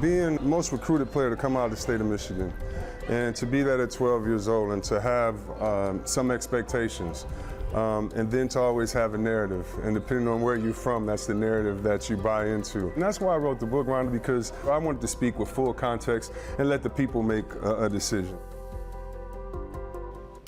Being the most recruited player to come out of the state of Michigan, and to be that at 12 years old, and to have some expectations, and then to always have a narrative, and depending on where you're from, that's the narrative that you buy into. And that's why I wrote the book, Rhonda, because I wanted to speak with full context and let the people make a decision.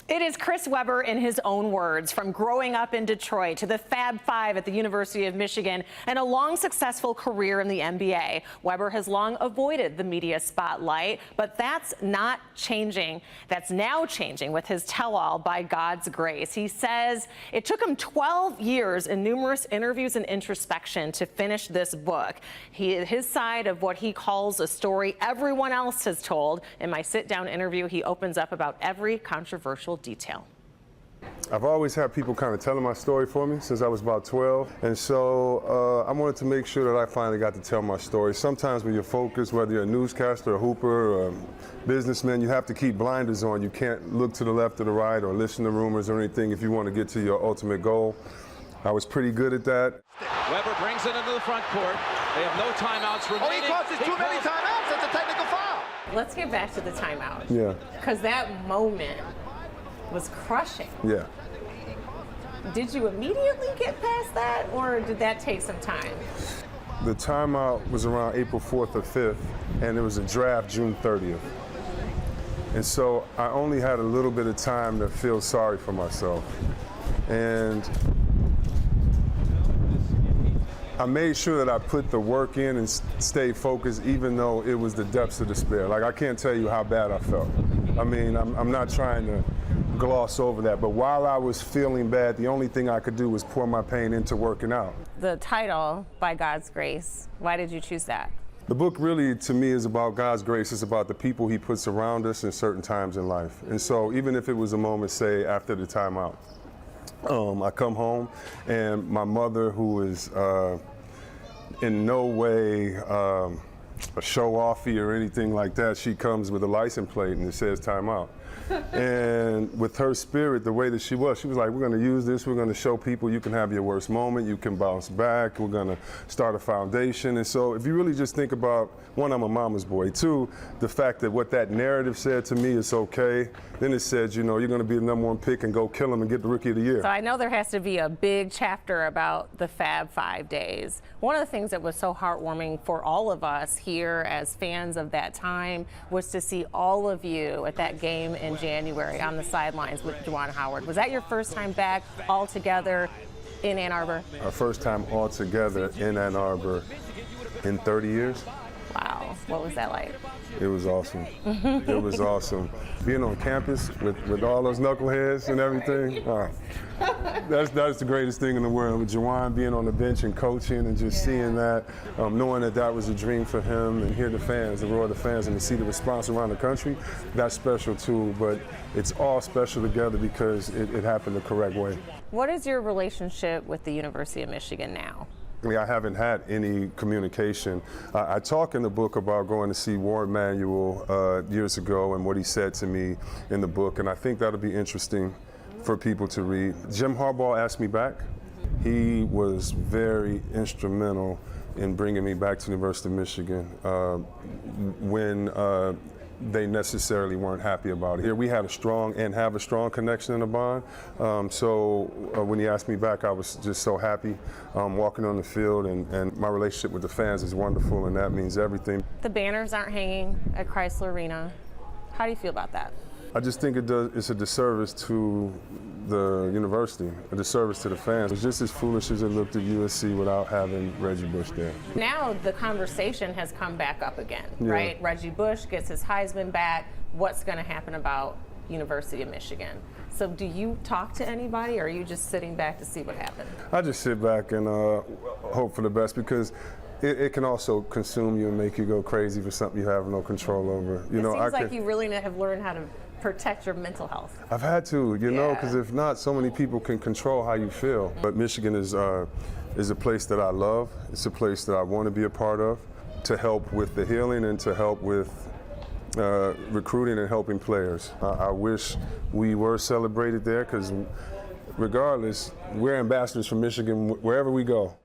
It is Chris Webber in his own words, from growing up in Detroit to the Fab Five at the University of Michigan and a long successful career in the NBA. Webber has long avoided the media spotlight, but that's not changing. That's now changing with his tell-all, By God's Grace. He says it took him 12 years and numerous interviews and introspection to finish this book. His side of what he calls a story everyone else has told. In my sit-down interview, he opens up about every controversial detail. I've always had people kind of telling my story for me since I was about 12, and so I wanted to make sure that I finally got to tell my story. Sometimes when you're focused, whether you're a newscaster, a hooper, or a businessman, you have to keep blinders on. You can't look to the left or the right or listen to rumors or anything if you want to get to your ultimate goal. I was pretty good at that. Webber brings it into the front court. They have no timeouts remaining. Oh, he causes too many timeouts. That's a technical foul. Let's get back to the timeout. Yeah. Because that moment was crushing. Yeah. Did you immediately get past that, or did that take some time? The timeout was around April 4th or 5th, and it was a draft June 30th. And so I only had a little bit of time to feel sorry for myself. And I made sure that I put the work in and stayed focused, even though it was the depths of despair. Like, I can't tell you how bad I felt. I mean, I'm not trying to gloss over that, but while I was feeling bad, the only thing I could do was pour my pain into working out. The title, By God's Grace, why did you choose that? The book really, to me, is about God's grace. It's about the people he puts around us in certain times in life. And so even if it was a moment, say, after the timeout, I come home and my mother, who is in no way a show-offy or anything like that, she comes with a license plate and it says timeout. And with her spirit, the way that she was like, we're going to use this, we're going to show people you can have your worst moment, you can bounce back, we're going to start a foundation. And so if you really just think about, one, I'm a mama's boy. Two, the fact that what that narrative said to me is okay. Then it said, you know, you're going to be the #1 pick and go kill him and get the Rookie of the Year. So I know there has to be a big chapter about the Fab Five days. One of the things that was so heartwarming for all of us here as fans of that time was to see all of you at that game in January on the sidelines with Juwan Howard. Was that your first time back all together in Ann Arbor? Our first time all together in Ann Arbor in 30 years. Wow, what was that like? It was awesome. It was awesome. Being on campus with all those knuckleheads and everything, that's the greatest thing in the world. With Juwan being on the bench and coaching and just seeing that, knowing that that was a dream for him, and hear the fans, the roar of the fans, and to see the response around the country, that's special too. But it's all special together because it happened the correct way. What is your relationship with the University of Michigan now? I haven't had any communication. I talk in the book about going to see Warren Manuel years ago and what he said to me in the book, and I think that'll be interesting for people to read. Jim Harbaugh asked me back. He was very instrumental in bringing me back to the University of Michigan when they necessarily weren't happy about it. Here we had a strong and have a strong connection in a bond. So when he asked me back, I was just so happy walking on the field, and my relationship with the fans is wonderful, and that means everything. The banners aren't hanging at Chrysler Arena. How do you feel about that? I just think it's a disservice to the university, a disservice to the fans. It's just as foolish as it looked at USC without having Reggie Bush there. Now the conversation has come back up again, right? Reggie Bush gets his Heisman back. What's going to happen about University of Michigan? So do you talk to anybody, or are you just sitting back to see what happens? I just sit back and hope for the best, because it can also consume you and make you go crazy for something you have no control over. It seems like you really have learned how to protect your mental health. I've had to, you know, because if not, so many people can control how you feel. But Michigan is a place that I love. It's a place that I want to be a part of, to help with the healing and to help with recruiting and helping players. I wish we were celebrated there, because regardless, we're ambassadors for Michigan wherever we go.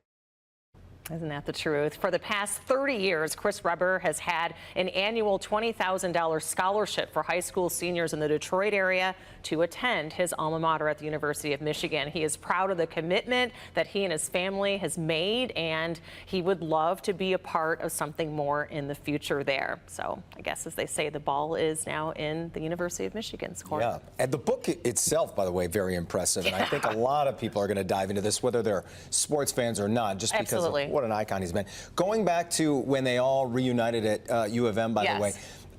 Isn't that the truth? For the past 30 years, Chris Webber has had an annual $20,000 scholarship for high school seniors in the Detroit area to attend his alma mater at the University of Michigan. He is proud of the commitment that he and his family has made, and he would love to be a part of something more in the future there. So I guess, as they say, the ball is now in the University of Michigan's court. Yeah, and the book itself, by the way, very impressive. And I think a lot of people are going to dive into this, whether they're sports fans or not, just because Absolutely. of what an icon he's been. Going back to when they all reunited at U of M, by the way,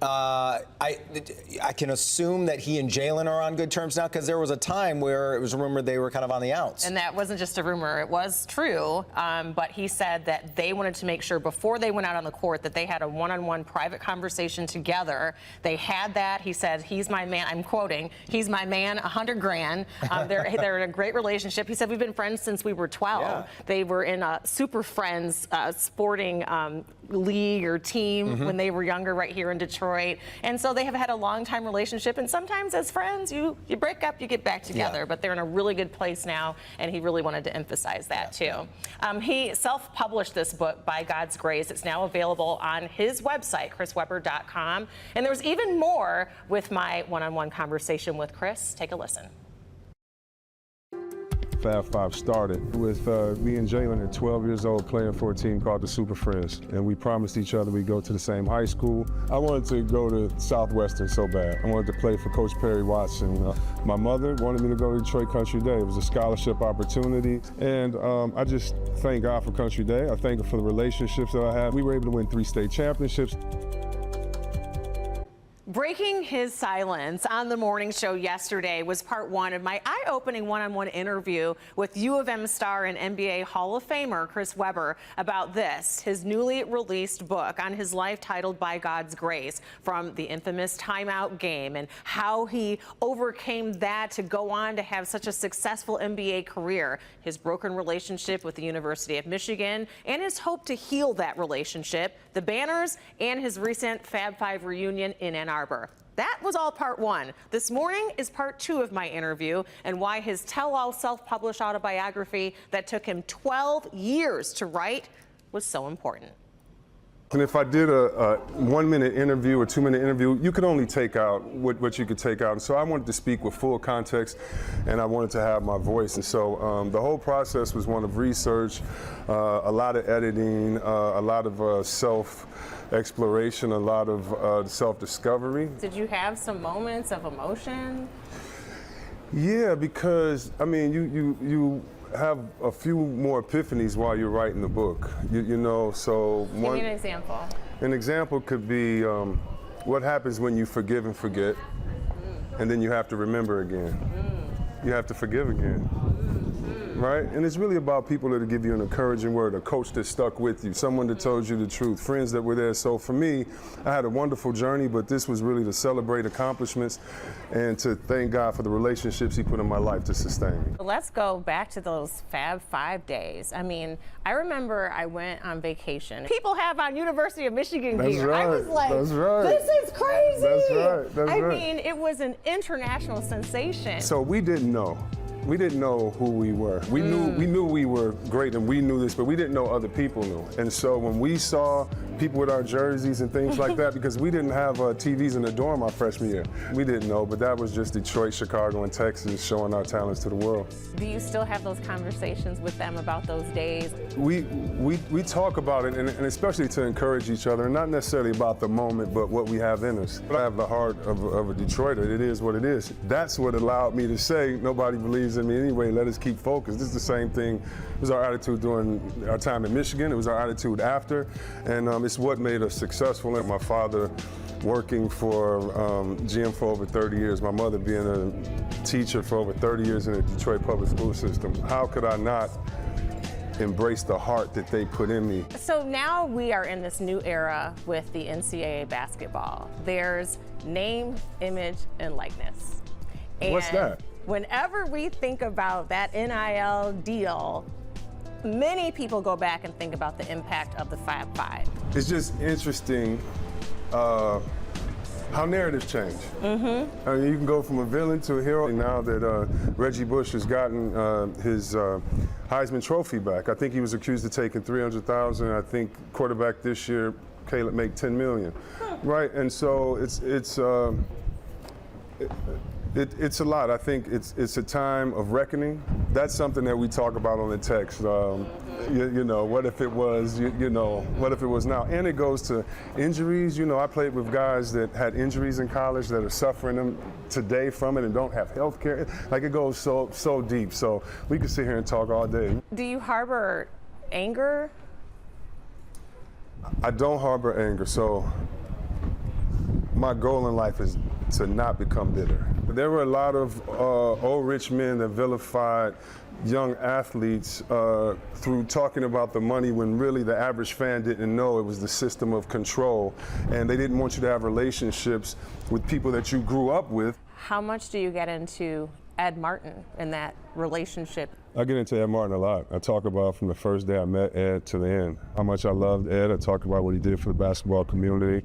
I can assume that he and Jalen are on good terms now, because there was a time where it was rumored they were kind of on the outs. And that wasn't just a rumor, it was true. But he said that they wanted to make sure before they went out on the court that they had a one-on-one private conversation together. They had that. He said, he's my man, I'm quoting, he's my man, 100 grand. They're in a great relationship. He said, we've been friends since we were 12. Yeah. They were in a Super Friends sporting league or team when they were younger right here in Detroit. And so they have had a long-time relationship, and sometimes as friends you break up, you get back together, but they're in a really good place now, and he really wanted to emphasize that too. He self-published this book, By God's Grace. It's now available on his website, chriswebber.com, and there's even more with my one-on-one conversation with Chris. Take a listen. Fab Five started with me and Jalen at 12 years old playing for a team called the Super Friends. And we promised each other we'd go to the same high school. I wanted to go to Southwestern so bad. I wanted to play for Coach Perry Watson. My mother wanted me to go to Detroit Country Day. It was a scholarship opportunity. And I just thank God for Country Day. I thank him for the relationships that I have. We were able to win 3 state championships. Breaking his silence on the morning show yesterday was part 1 of my eye-opening one-on-one interview with U of M star and NBA Hall of Famer Chris Webber about this, his newly released book on his life titled By God's Grace, from the infamous timeout game and how he overcame that to go on to have such a successful NBA career, his broken relationship with the University of Michigan, and his hope to heal that relationship, the banners, and his recent Fab Five reunion in Ann Arbor. That was all part 1. This morning is part 2 of my interview, and why his tell-all self-published autobiography that took him 12 years to write was so important. And if I did a 1-minute interview or 2-minute interview, you could only take out what you could take out. And so I wanted to speak with full context, and I wanted to have my voice. And so the whole process was one of research, a lot of editing, a lot of self-exploration, a lot of self-discovery. Did you have some moments of emotion? Yeah, because, I mean, you have a few more epiphanies while you're writing the book. You know, so Give me an example. An example could be what happens when you forgive and forget, and then you have to remember again. You have to forgive again. Right? And it's really about people that give you an encouraging word, a coach that stuck with you, someone that told you the truth, friends that were there. So for me, I had a wonderful journey, but this was really to celebrate accomplishments and to thank God for the relationships he put in my life to sustain me. Let's go back to those Fab Five days. I mean, I remember I went on vacation. People have on University of Michigan gear. Right. I was like, That's right. this is crazy. That's right. That's I right. mean, it was an international sensation. So we didn't know. We didn't know who we were. We knew we were great, and we knew this, but we didn't know other people knew. And so when we saw people with our jerseys and things like that, because we didn't have TVs in the dorm our freshman year, we didn't know, but that was just Detroit, Chicago, and Texas showing our talents to the world. Do you still have those conversations with them about those days? We talk about it, and especially to encourage each other, and not necessarily about the moment, but what we have in us. I have the heart of a Detroiter. It is what it is. That's what allowed me to say, nobody believes in me anyway, let us keep focused. This is the same thing. It was our attitude during our time in Michigan. It was our attitude after, and it's what made us successful. And my father working for GM for over 30 years, my mother being a teacher for over 30 years in the Detroit public school system. How could I not embrace the heart that they put in me? So now we are in this new era with the NCAA basketball. There's name, image, and likeness. And what's that? Whenever we think about that NIL deal, many people go back and think about the impact of the Fab Five. It's just interesting how narratives change. I mean, you can go from a villain to a hero. Now that Reggie Bush has gotten his Heisman Trophy back, I think he was accused of taking $300,000. I think quarterback this year, Caleb, make $10 million, right? And so it's a lot. I think it's a time of reckoning. That's something that we talk about on the text. You know, what if it was, you know, what if it was now? And it goes to injuries. You know, I played with guys that had injuries in college that are suffering them today from it and don't have health care. Like, it goes so deep. So we could sit here and talk all day. Do you harbor anger? I don't harbor anger. So my goal in life is to not become bitter. There were a lot of old rich men that vilified young athletes through talking about the money when really the average fan didn't know it was the system of control, and they didn't want you to have relationships with people that you grew up with. How much do you get into Ed Martin in that relationship? I get into Ed Martin a lot. I talk about from the first day I met Ed to the end, how much I loved Ed. I talk about what he did for the basketball community.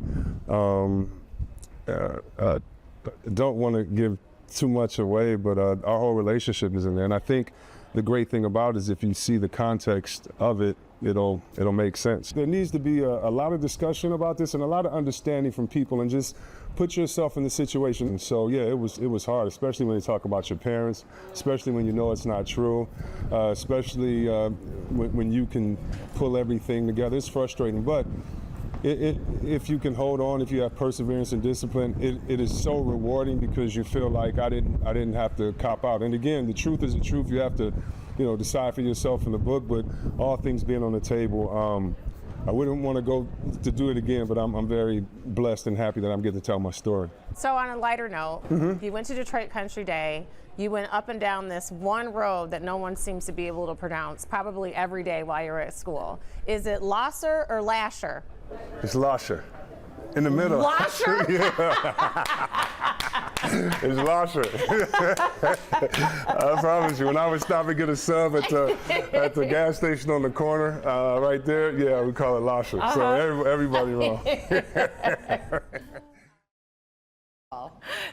Don't want to give too much away, but our whole relationship is in there. And I think the great thing about it is if you see the context of it, it'll make sense. There needs to be a lot of discussion about this and a lot of understanding from people, and just put yourself in the situation. And so, yeah, it was hard, especially when you talk about your parents, especially when you know it's not true, especially when you can pull everything together. It's frustrating, but if you can hold on, if you have perseverance and discipline, it is so rewarding because you feel like I didn't have to cop out. And again, the truth is the truth. You have to, you know, decide for yourself in the book. But all things being on the table, I wouldn't want to go to do it again. But I'm very blessed and happy that I'm getting to tell my story. So on a lighter note, you went to Detroit Country Day. You went up and down this one road that no one seems to be able to pronounce, probably every day while you're at school. Is it Losser or Lasher? It's Lasher. In the middle. Lasher? It's Lasher. I promise you, when I would stop and get a sub at the gas station on the corner, right there, yeah, we call it Lasher. So everybody wrong.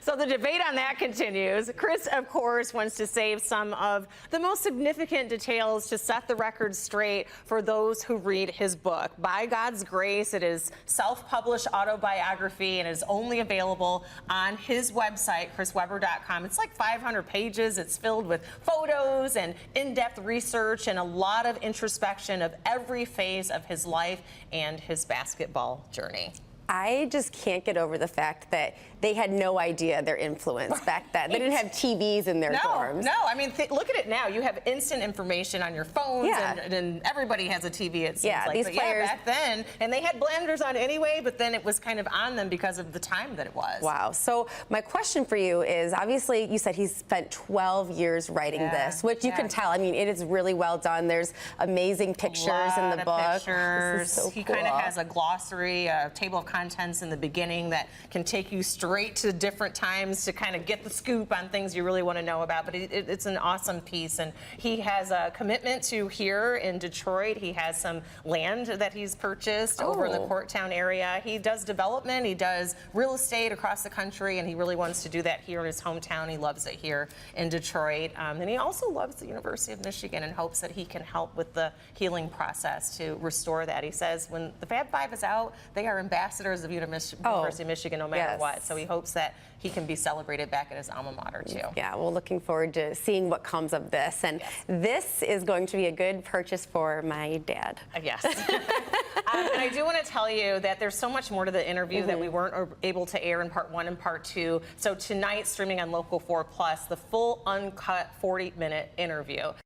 So the debate on that continues. Chris, of course, wants to save some of the most significant details to set the record straight for those who read his book. By God's grace, it is self-published autobiography and is only available on his website, chrisweber.com. It's like 500 pages. It's filled with photos and in-depth research and a lot of introspection of every phase of his life and his basketball journey. I just can't get over the fact that they had no idea their influence back then. They didn't have TVs in their dorms. No, I mean, look at it now. You have instant information on your phones, and everybody has a TV, it seems like. These but players, back then, and they had blenders on anyway, but then it was kind of on them because of the time that it was. Wow. So my question for you is, obviously, you said he spent 12 years writing this, which you can tell. I mean, it is really well done. There's amazing pictures in the book. Pictures. This is so he cool. kind of has a glossary, a table of contents in the beginning that can take you straight to different times to kind of get the scoop on things you really want to know about. But it's an awesome piece, and he has a commitment to here in Detroit. He has some land that he's purchased over in the Courttown area. He does development, he does real estate across the country, and he really wants to do that here in his hometown. He loves it here in Detroit, and he also loves the University of Michigan and hopes that he can help with the healing process to restore that. He says when the Fab Five is out, they are ambassadors of University of Michigan no matter what. So he hopes that he can be celebrated back at his alma mater too. Yeah, well, looking forward to seeing what comes of this. And this is going to be a good purchase for my dad. Yes. And I do want to tell you that there's so much more to the interview that we weren't able to air in part 1 and part 2. So tonight, streaming on Local 4 Plus, the full uncut 40-minute interview.